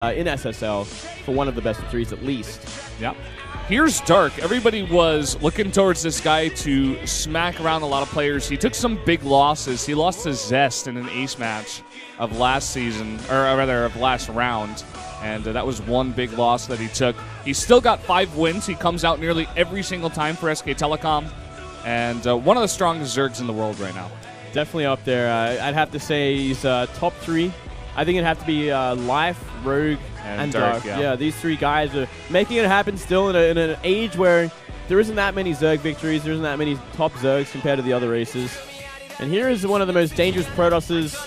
in SSL for one of the best of threes at least. Yeah. Here's Dark. Everybody was looking towards this guy to smack around a lot of players. He took some big losses. He lost to Zest in an ace match of last season, or rather of last round, and that was one big loss that he took. He's still got 5 wins. He comes out nearly every single time for SK Telecom, and one of the strongest Zergs in the world right now. Definitely up there. I'd have to say he's top 3. I think it'd have to be Life, Rogue, and Dark. Yeah, these 3 guys are making it happen still in an age where there isn't that many Zerg victories, there isn't that many top Zergs compared to the other races. And here is one of the most dangerous Protosses,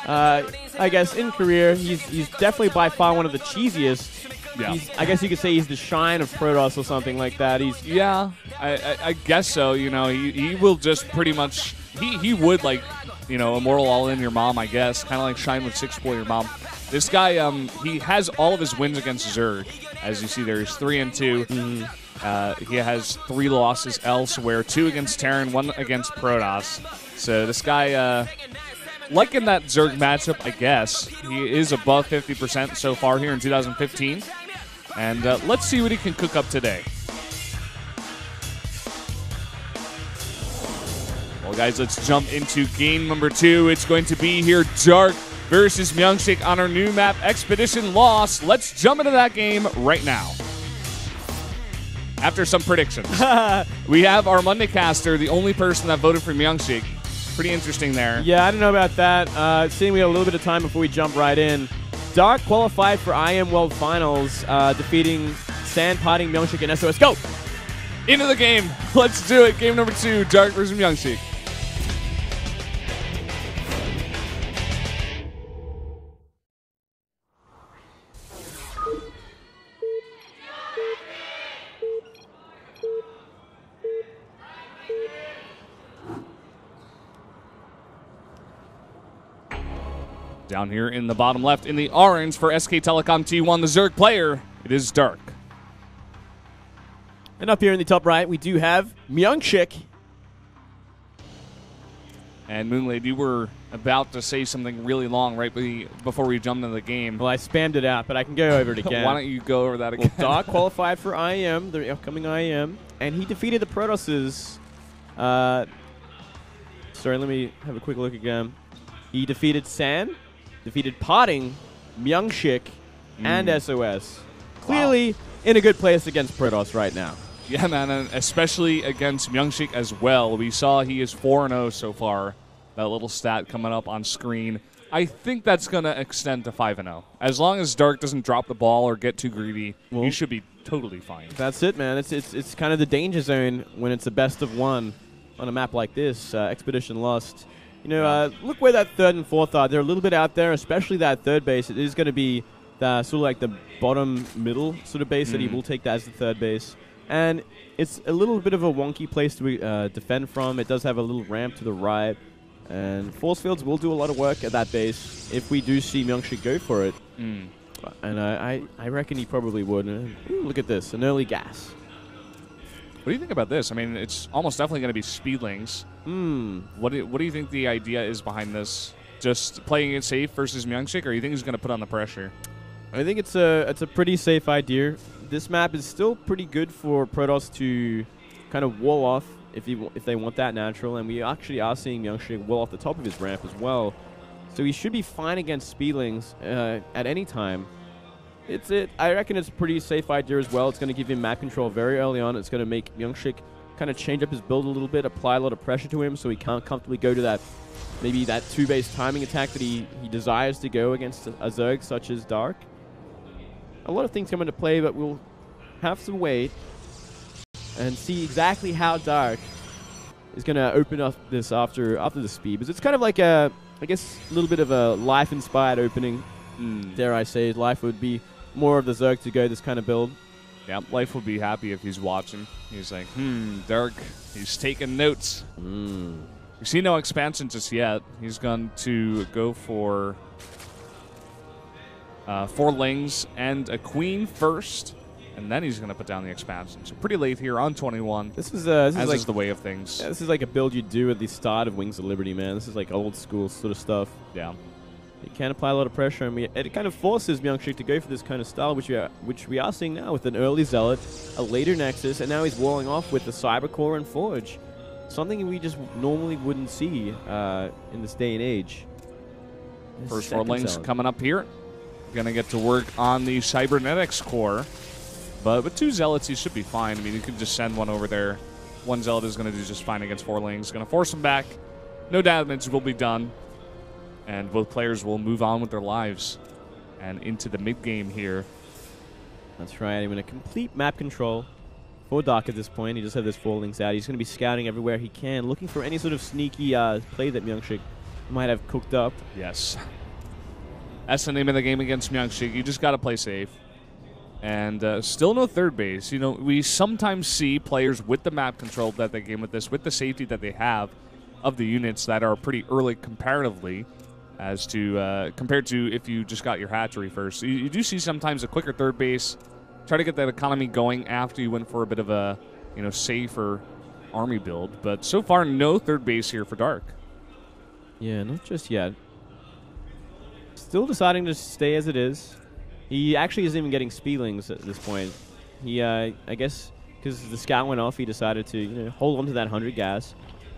I guess, in career. He's definitely by far one of the cheesiest. Yeah. I guess you could say he's the Shine of Protoss or something like that. Yeah, I guess so. You know, he will just pretty much, he would, like, you know, Immortal all in your mom, I guess. Kind of like Shine would 6-4 your mom. This guy, he has all of his wins against Zerg. As you see there, he's 3-2. He has 3 losses elsewhere, 2 against Terran, 1 against Protoss. So this guy, like in that Zerg matchup, I guess, he is above 50% so far here in 2015. And let's see what he can cook up today. Well, guys, let's jump into game number 2. It's going to be here Dark versus MyuNgSiK on our new map, Expedition Lost. Let's jump into that game right now. After some predictions. We have our Monday caster, the only person that voted for MyuNgSiK. Pretty interesting there. Yeah, I don't know about that. Seeing we have a little bit of time before we jump right in. Dark qualified for IM World Finals, defeating Sand, Parting, MyuNgSiK, and SOS. Go! Into the game. Let's do it. Game number 2, Dark versus MyuNgSiK. Down here in the bottom left, in the orange for SK Telecom T1, the Zerg player, it is Dark. And up here in the top right, we do have MyuNgSiK. And Moonlade, you were about to say something really long right before we jumped into the game. Well, I spammed it out, but I can go over it again. Why don't you go over that again? Well, Dark qualified for IM, the upcoming IM, and he defeated the Protosses. Sorry, let me have a quick look again. He defeated San, defeated Parting, MyuNgSiK, and SOS. Clearly in a good place against Protoss right now. Yeah, man, and especially against MyuNgSiK as well. We saw he is 4-0 so far. That little stat coming up on screen. I think that's going to extend to 5-0. As long as Dark doesn't drop the ball or get too greedy, he should be totally fine. That's it, man. It's kind of the danger zone when it's a best of 1 on a map like this, Expedition Lost. You know, look where that 3rd and 4th are. They're a little bit out there, especially that 3rd base. It is going to be sort of like the bottom middle sort of base that he will take that as the 3rd base. And it's a little bit of a wonky place to defend from. It does have a little ramp to the right. And force fields will do a lot of work at that base if we do see MyuNgSiK go for it. And I reckon he probably would. Ooh, look at this, an early gas. What do you think about this? I mean, it's almost definitely going to be speedlings. What do you think the idea is behind this? Just playing it safe versus MyuNgSiK, or you think he's going to put on the pressure? I think it's a pretty safe idea. This map is still pretty good for Protoss to kind of wall off if they want that natural, and we actually are seeing MyuNgSiK wall off the top of his ramp as well. So he should be fine against speedlings at any time. I reckon it's a pretty safe idea as well. It's going to give him map control very early on. It's going to make MyuNgSiK kind of change up his build a little bit, apply a lot of pressure to him so he can't comfortably go to that, maybe that 2-base timing attack that he desires to go against a Zerg such as Dark. A lot of things come into play, but we'll have to wait and see exactly how Dark is going to open up this after the speed. Because it's kind of like I guess, a little bit of a Life-inspired opening. Dare I say, Life would be more of the Zerg to go this kind of build. Yeah, Life would be happy if he's watching. He's like, Dark, he's taking notes. We see no expansion just yet. He's going to go for 4 Lings and a Queen first, and then he's going to put down the expansion. So pretty late here on 21. This is like the way of things. Yeah, this is like a build you do at the start of Wings of Liberty, man. This is like old school sort of stuff. Yeah. He can apply a lot of pressure, and it kind of forces MyuNgSiK to go for this kind of style, which we are seeing now with an early Zealot, a later Nexus, and now he's walling off with the Cybercore and Forge. Something we just normally wouldn't see in this day and age. First 4 lanes coming up here. Going to get to work on the Cybernetics core. But with 2 Zealots, he should be fine. I mean, you could just send one over there. 1 Zealot is going to do just fine against 4 lanes. Going to force him back. No damage will be done. And both players will move on with their lives. And into the mid-game here. That's right. I'm going to complete map control for Dark at this point. He just have those 4 links out. He's going to be scouting everywhere he can, looking for any sort of sneaky play that MyuNgSiK might have cooked up. Yes. That's the name of the game against MyuNgSiK. You just got to play safe. And still no third base. You know, we sometimes see players with the map control that they game with this, with the safety that they have of the units that are pretty early comparatively, as to compared to if you just got your hatchery first. So you do see sometimes a quicker third base. Try to get that economy going after you went for a bit of a, you know, safer army build. But so far, no third base here for Dark. Yeah, not just yet. Still deciding to stay as it is. He actually isn't even getting speedlings at this point. He, I guess, because the scout went off, he decided to hold on to that 100 gas.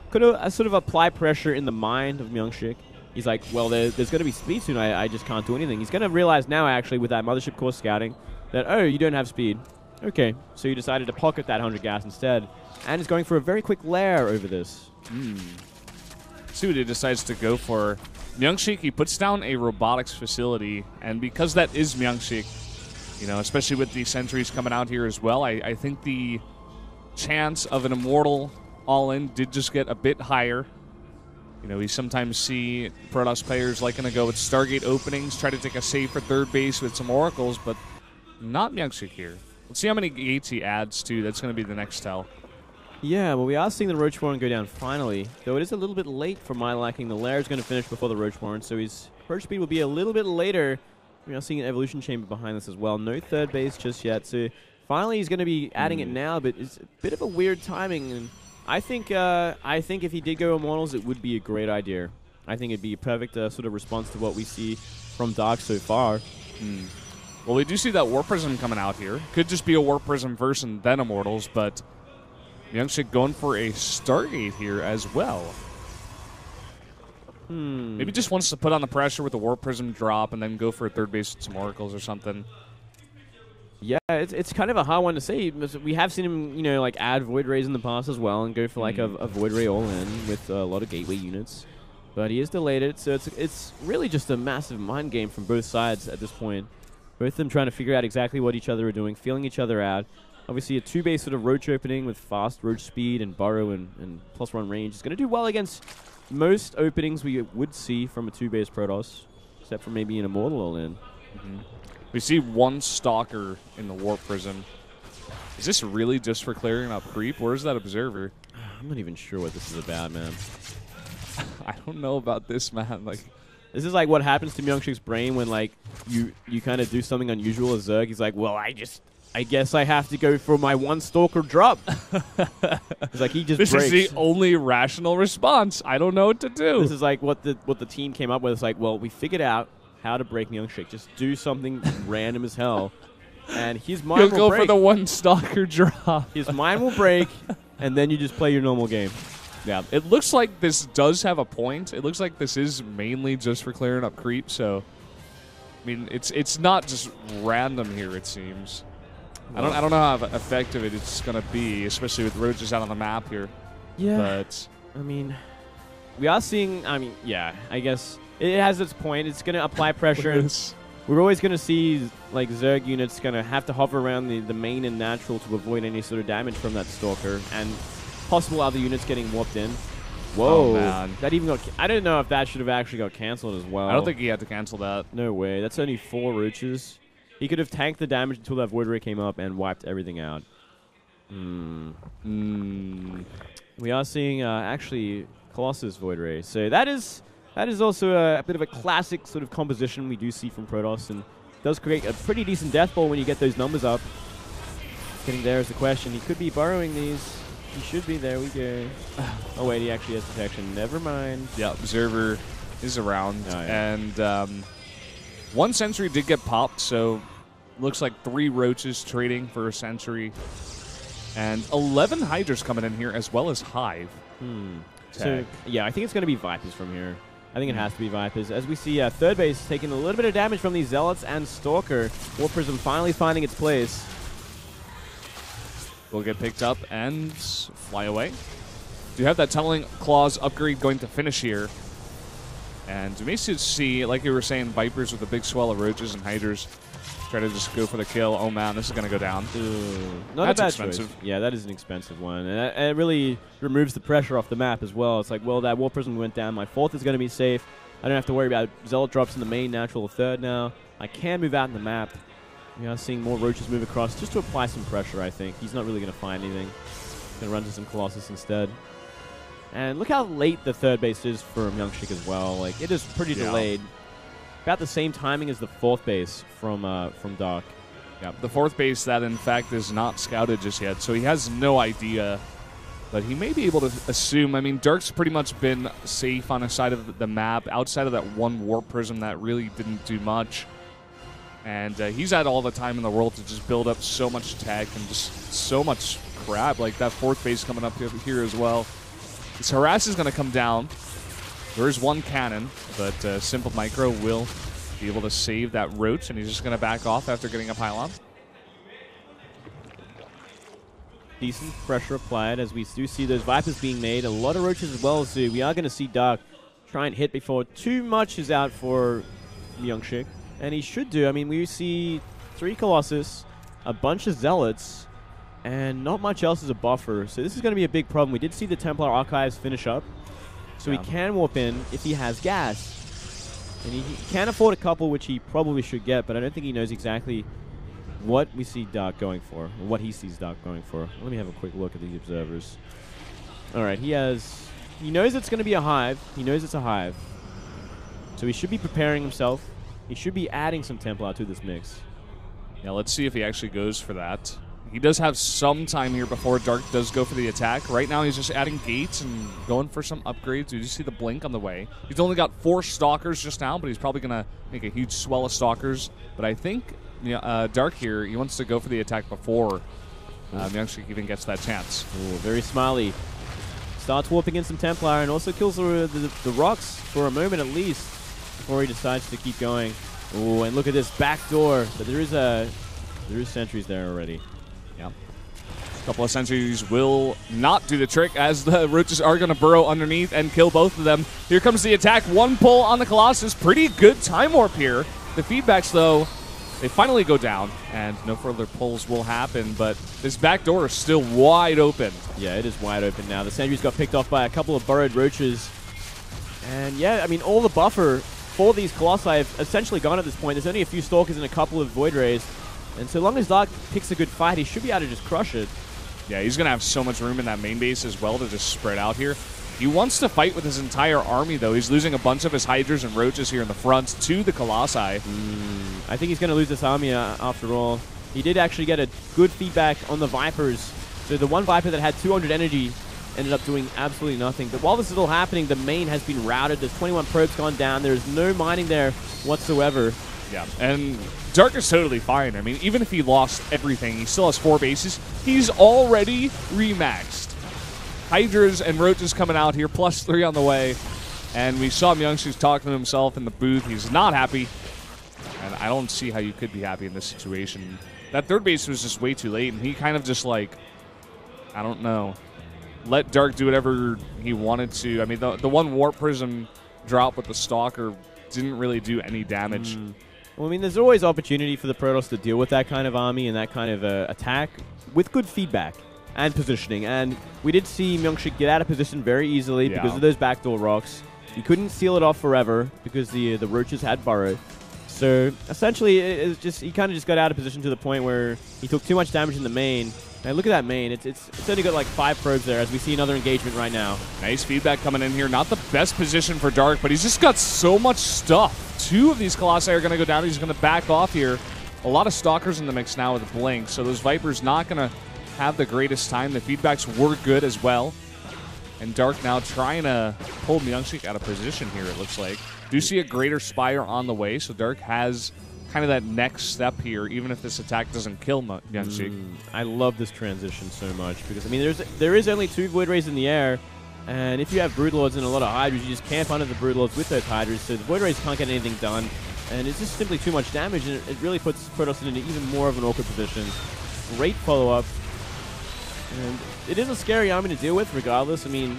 Could have sort of apply pressure in the mind of MyuNgSiK. He's like, well, there's going to be speed soon. I just can't do anything. He's going to realize now, actually, with that Mothership Core scouting, that, oh, you don't have speed. Okay, so you decided to pocket that 100 gas instead. And is going for a very quick lair over this. See what he decides to go for. MyuNgSiK, he puts down a robotics facility, and because that is MyuNgSiK, you know, especially with the sentries coming out here as well, I think the chance of an Immortal all-in did just get a bit higher. You know, we sometimes see Protoss players liking to go with Stargate openings, try to take a safer third base with some Oracles, but not MyuNgSiK here. Let's see how many gates he adds, too. That's going to be the next tell. Yeah, well, we are seeing the Roach Warren go down finally, though it is a little bit late for my liking. The lair is going to finish before the Roach Warren, so his approach speed will be a little bit later. We are seeing an Evolution Chamber behind this as well. No third base just yet, so finally he's going to be adding it now, but it's a bit of a weird timing. And I think if he did go Immortals, it would be a great idea. I think it'd be a perfect sort of response to what we see from Dark so far. Well, we do see that Warp Prism coming out here. Could just be a Warp Prism first and then Immortals, but MyuNgSiK going for a Stargate here as well. Maybe just wants to put on the pressure with the Warp Prism drop and then go for a third base with some Oracles or something. Yeah, it's kind of a hard one to say. We have seen him, like add Void Rays in the past as well and go for like a Void Ray all-in with a lot of Gateway units. But he is delayed it, so it's really just a massive mind game from both sides at this point. Both of them trying to figure out exactly what each other are doing, feeling each other out. Obviously, a 2-base sort of Roach opening with fast Roach speed and Burrow and +1 range is going to do well against most openings we would see from a 2-base Protoss, except for maybe an Immortal all-in. We see one Stalker in the Warp Prism. Is this really just for clearing up creep? Where's that Observer? I'm not even sure what this is about, man. I don't know about this, man. Like, this is like what happens to MyuNgSiK's brain when like you kind of do something unusual as Zerg. He's like, well, I guess I have to go for my one Stalker drop. It's like he just this breaks. Is the only rational response. I don't know what to do. This is like what the team came up with. It's like, well, we figured out how to break MyuNgSiK. Just do something random as hell, and his mind will go break. For the one Stalker drop. His mind will break, and then you just play your normal game. Yeah, it looks like this does have a point. It looks like this is mainly just for clearing up creep. So, I mean, it's not just random here. It seems. Well, I don't know how effective it's going to be, especially with Roaches out on the map here. Yeah. But I mean, we are seeing. I mean, yeah. I guess it has its point. It's going to apply pressure. We're always going to see like Zerg units going to have to hover around the main and natural to avoid any sort of damage from that Stalker and possible other units getting warped in. Whoa, oh, man. That even got. I don't know if that should have actually got cancelled as well. I don't think he had to cancel that. No way. That's only 4 Roaches. He could have tanked the damage until that Void Ray came up and wiped everything out. We are seeing actually Colossus Void Ray. So that is also a bit of a classic sort of composition we do see from Protoss, and does create a pretty decent death ball when you get those numbers up. Getting there is the question. He could be burrowing these. He should be. There we go. Oh wait, he actually has protection. Never mind. Yeah, Observer is around. Oh, yeah. And one sentry did get popped, so looks like 3 roaches trading for a sentry. And 11 hydras coming in here, as well as hive. So, yeah, I think it's going to be Vipers from here. I think it has to be Vipers. As we see third base taking a little bit of damage from these Zealots and Stalker. Warp Prism finally finding its place. Will get picked up and fly away. Do you have that Tunneling Claws upgrade going to finish here? And we may see, like you were saying, Vipers with a big swell of roaches and hydras try to just go for the kill. Oh man, this is going to go down. Not That's a bad expensive. choice. Yeah, that is an expensive one. And it really removes the pressure off the map as well. It's like, well, that Warp Prism went down. My 4th is going to be safe. I don't have to worry about Zealot drops in the main natural 3rd now. I can move out in the map. We are seeing more roaches move across just to apply some pressure, I think. He's not really going to find anything. He's going to run to some Colossus instead. And look how late the third base is for MyuNgSiK as well. Like, it is pretty delayed. About the same timing as the 4th base from Dark. Yeah, the 4th base that, in fact, is not scouted just yet, so he has no idea. But he may be able to assume. I mean, Dark's pretty much been safe on a side of the map, outside of that one Warp Prism that really didn't do much. And he's had all the time in the world to just build up so much tech and just so much crap. Like that 4th base coming up here as well. This harass is going to come down. There is one cannon, but Simple Micro will be able to save that roach, and he's just going to back off after getting a pylon. Decent pressure applied as we do see those Vipers being made. A lot of roaches as well, so we are going to see Dark try and hit before too much is out for MyuNgSiK. And he should do. I mean, we see 3 Colossus, a bunch of Zealots, and not much else as a buffer. So this is going to be a big problem. We did see the Templar Archives finish up. So he can warp in if he has gas. And he can afford a couple, which he probably should get, but I don't think he knows exactly what we see Dark going for, or what he sees Dark going for. Let me have a quick look at these observers. All right, he knows it's going to be a hive. He knows it's a hive. So he should be preparing himself. He should be adding some Templar to this mix. Yeah, let's see if he actually goes for that. He does have some time here before Dark does go for the attack. Right now, he's just adding gates and going for some upgrades. You see the blink on the way. He's only got 4 Stalkers just now, but he's probably going to make a huge swell of Stalkers. But I think Dark here, he wants to go for the attack before MyuNgSiK even gets that chance. Ooh, very smiley. Starts warping in some Templar and also kills the rocks for a moment at least before he decides to keep going. Ooh, and look at this back door. But there is sentries there already. Yeah. A couple of sentries will not do the trick as the roaches are going to burrow underneath and kill both of them. Here comes the attack. 1 pull on the Colossus. Pretty good time warp here. The feedbacks, though, they finally go down, and no further pulls will happen, but this back door is still wide open. Yeah, it is wide open now. The sentries got picked off by a couple of burrowed roaches. And yeah, I mean, all the buffer for these Colossi have essentially gone at this point. There's only a few Stalkers and a couple of Void Rays. And so long as Dark picks a good fight, he should be able to just crush it. Yeah, he's going to have so much room in that main base as well to just spread out here. He wants to fight with his entire army, though. He's losing a bunch of his Hydras and Roaches here in the front to the Colossi. I think he's going to lose this army after all. He did actually get a good feedback on the Vipers. So the one Viper that had 200 energy ended up doing absolutely nothing. But while this is all happening, the main has been routed. There's 21 probes gone down. There's no mining there whatsoever. Yeah, and Dark is totally fine. I mean, even if he lost everything, he still has 4 bases. He's already remaxed. Hydras and Roaches coming out here, +3 on the way. And we saw MyuNgSiK talking to himself in the booth. He's not happy. And I don't see how you could be happy in this situation. That 3rd base was just way too late, and he kind of just like, I don't know, let Dark do whatever he wanted to. I mean, the one Warp Prism drop with the Stalker didn't really do any damage. Well, I mean, there's always opportunity for the Protoss to deal with that kind of army and that kind of attack with good feedback and positioning. And we did see MyuNgSiK get out of position very easily because of those backdoor rocks. He couldn't seal it off forever because the Roaches had burrowed. So essentially, it's just he kind of just got out of position to the point where he took too much damage in the main. And look at that main. It's only got like 5 probes there as we see another engagement right now. Nice feedback coming in here. Not the best position for Dark, but he's just got so much stuff. 2 of these Colossi are going to go down. He's going to back off here. A lot of Stalkers in the mix now with Blink, so those Vipers not going to have the greatest time. The feedbacks were good as well. And Dark now trying to pull MyuNgSiK out of position here, it looks like. Do see a greater Spire on the way, so Dark has kind of that next step here, even if this attack doesn't kill MyuNgSiK. I love this transition so much because, I mean, there is only 2 Void Rays in the air, and if you have Broodlords and a lot of Hydras, you just camp under the Broodlords with those Hydras, so the Void Rays can't get anything done, and it's just simply too much damage, and it really puts Protoss in even more of an awkward position. Great follow-up, and it is a scary army to deal with regardless. I mean,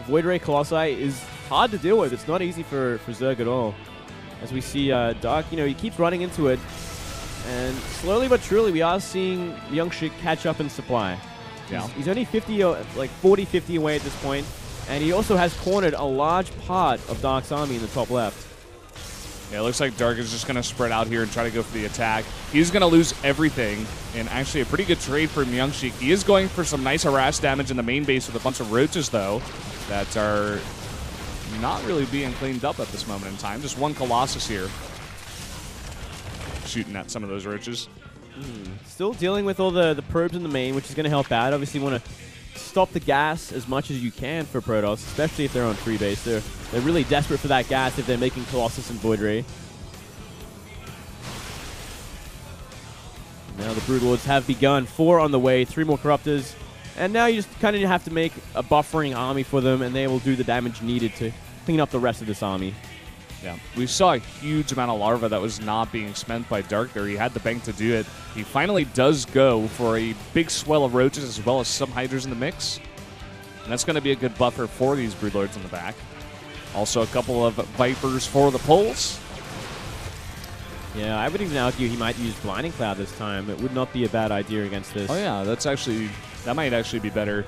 Void Ray Colossi is hard to deal with. It's not easy for Zerg at all. As we see Dark, you know, he keeps running into it, and slowly but truly we are seeing MyuNgSiK catch up in supply. Yeah. He's only 50, like 40, 50 away at this point, and he also has cornered a large part of Dark's army in the top left. Yeah, it looks like Dark is just going to spread out here and try to go for the attack. He's going to lose everything, and actually a pretty good trade for MyuNgSiK. He is going for some nice harass damage in the main base with a bunch of roaches, though, that are not really being cleaned up at this moment in time. Just one Colossus here shooting at some of those roaches. Still dealing with all the probes in the main, which is going to help out. Obviously, you want to stop the gas as much as you can for Protoss, especially if they're on free base. They're really desperate for that gas if they're making Colossus and Void Ray. Now the Broodlords have begun. 4 on the way, 3 more Corruptors. And now you just kind of have to make a buffering army for them, and they will do the damage needed to clean up the rest of this army. Yeah, we saw a huge amount of larva that was not being spent by Dark there. He had the bank to do it. He finally does go for a big swell of roaches as well as some Hydras in the mix. And that's going to be a good buffer for these Broodlords in the back. Also a couple of Vipers for the pulls. Yeah, I would even argue he might use Blinding Cloud this time. It would not be a bad idea against this. Oh yeah, that might actually be better.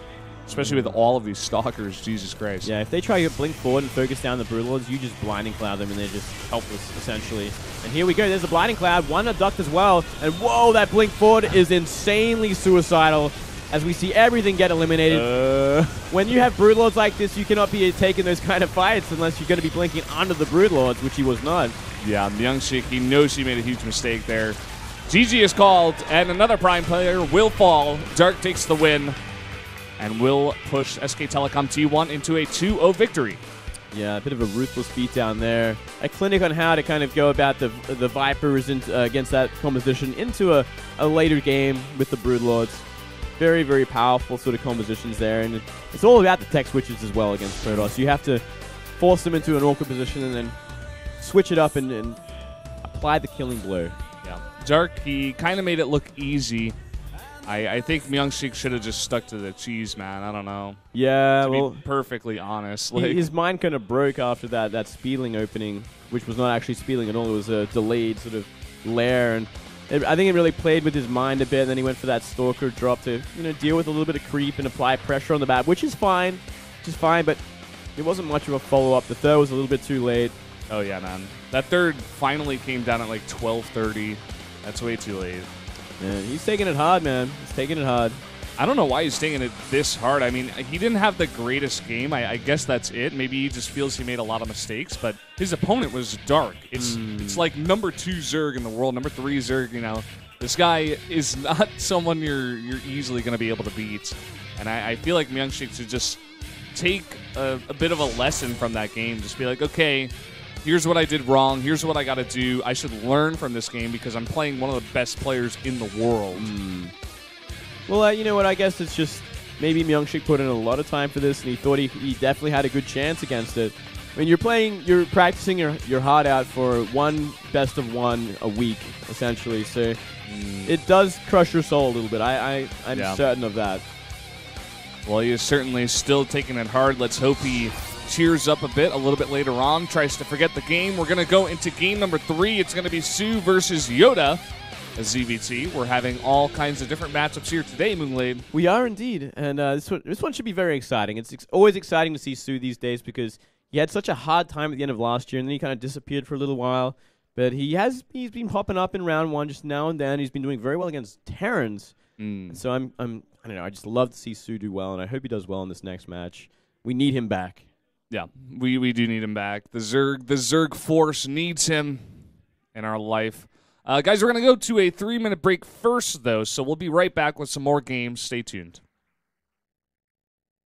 Especially with all of these Stalkers, Jesus Christ. Yeah, if they try to blink forward and focus down the Broodlords, you just Blinding Cloud them and they're just helpless, essentially. And here we go, there's a Blinding Cloud, one abduct as well, and whoa, that blink forward is insanely suicidal as we see everything get eliminated. When you have Broodlords like this, you cannot be taking those kind of fights unless you're going to be blinking under the Broodlords, which he was not. Yeah, MyuNgSiK, he knows he made a huge mistake there. GG is called, and another Prime player will fall. Dark takes the win, and will push SK Telecom T1 into a 2-0 victory. Yeah, a bit of a ruthless beatdown there. A clinic on how to kind of go about the Vipers against that composition into a later game with the Broodlords. Very, very powerful sort of compositions there, and it's all about the tech switches as well against Protoss. You have to force them into an awkward position and then switch it up and apply the killing blow. Yeah, Dark, he kind of made it look easy. I think MyuNgSiK should have just stuck to the cheese, man. I don't know. Yeah, to well, be perfectly honest. His mind kind of broke after that Speedling opening, which was not actually Speedling at all. It was a delayed sort of lair, and I think it really played with his mind a bit. And then he went for that Stalker drop to deal with a little bit of creep and apply pressure on the map, which is fine, but it wasn't much of a follow-up. The third was a little bit too late. Oh yeah, man. That third finally came down at like 12:30. That's way too late. Yeah, he's taking it hard, man. He's taking it hard. I don't know why he's taking it this hard. I mean, he didn't have the greatest game. I guess that's it. Maybe he just feels he made a lot of mistakes, but his opponent was Dark. It's like number 2 Zerg in the world, number 3 Zerg, This guy is not someone you're easily going to be able to beat. And I feel like MyuNgSiK should just take a bit of a lesson from that game. Just be like, okay, here's what I did wrong. Here's what I got to do. I should learn from this game because I'm playing one of the best players in the world. Well, you know what? I guess it's just maybe MyuNgSiK put in a lot of time for this, and he thought he definitely had a good chance against it. I mean, you're practicing your heart out for one best of one a week, essentially. So it does crush your soul a little bit. I'm certain of that. Well, he is certainly still taking it hard. Let's hope he cheers up a little bit later on, tries to forget the game. We're going to go into game number 3. It's going to be Sue versus Yoda as ZVT. We're having all kinds of different matchups here today, Moonglade. We are indeed, and this one should be very exciting. It's always exciting to see Sue these days because he had such a hard time at the end of last year, and then he kind of disappeared for a little while. But he's been popping up in round 1 just now and then. He's been doing very well against Terrans. So I don't know. I just love to see Sue do well, and I hope he does well in this next match. We need him back. Yeah, we do need him back. The Zerg force needs him in our life. Guys, we're going to go to a 3-minute break first, though, so we'll be right back with some more games. Stay tuned.